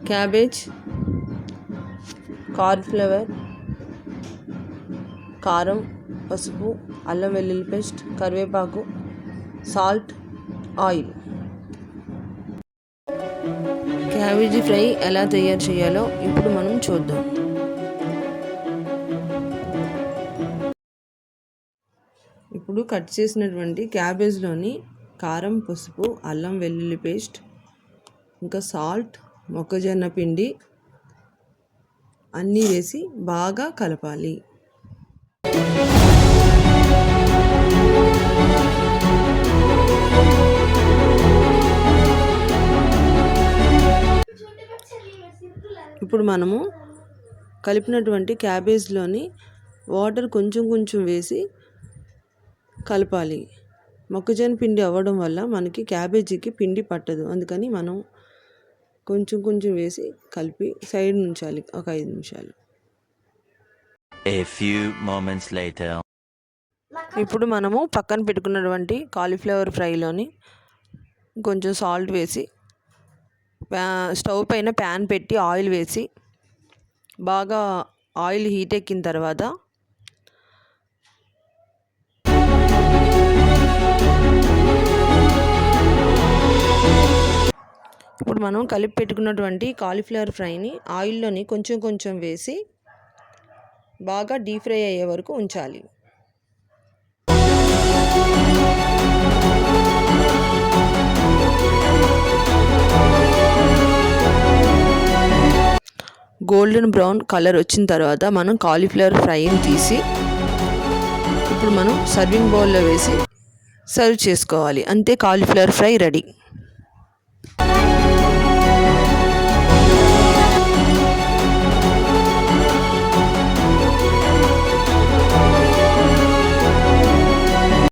Cabbage, cauliflower, కారం, పసుపు, అల్లం వెల్లుల్లి పేస్ట్, కరివేపాకు, సాల్ట్, ఆయిల్. క్యాబేజీ ఫ్రై ఎలా తయారు చేయాలో ఇప్పుడు మనం చూద్దాం. ఇప్పుడు కట్ చేసినటువంటి క్యాబేజ్లోని కారం, పసుపు, అల్లం వెల్లుల్లి పేస్ట్, ఇంకా సాల్ట్, మొక్కజొన్న పిండి అన్నీ వేసి బాగా కలపాలి. ఇప్పుడు మనము కలిపినటువంటి క్యాబేజ్లోని వాటర్ కొంచెం కొంచెం వేసి కలపాలి. మొక్కజొన్న పిండి అవ్వడం వల్ల మనకి క్యాబేజీకి పిండి పట్టదు, అందుకని మనం కొంచెం కొంచెం వేసి కలిపి సైడ్ ఉంచాలి ఒక 5 నిమిషాలు. ఇప్పుడు మనము పక్కన పెట్టుకున్నటువంటి కాలీఫ్లవర్ ఫ్రైలోని కొంచెం సాల్ట్ వేసి స్టవ్ పైన ప్యాన్ పెట్టి ఆయిల్ వేసి బాగా ఆయిల్ హీట్ ఎక్కిన తర్వాత ఇప్పుడు మనం కలిపి పెట్టుకున్నటువంటి కాలీఫ్లవర్ ఫ్రైని ఆయిల్లోని కొంచెం కొంచెం వేసి బాగా డీప్ ఫ్రై అయ్యే వరకు ఉంచాలి. గోల్డెన్ బ్రౌన్ కలర్ వచ్చిన తర్వాత మనం కాలీఫ్లవర్ ఫ్రైని తీసి ఇప్పుడు మనం సర్వింగ్ బౌల్లో వేసి సర్వ్ చేసుకోవాలి. అంతే, కాలీఫ్లవర్ ఫ్రై రెడీ.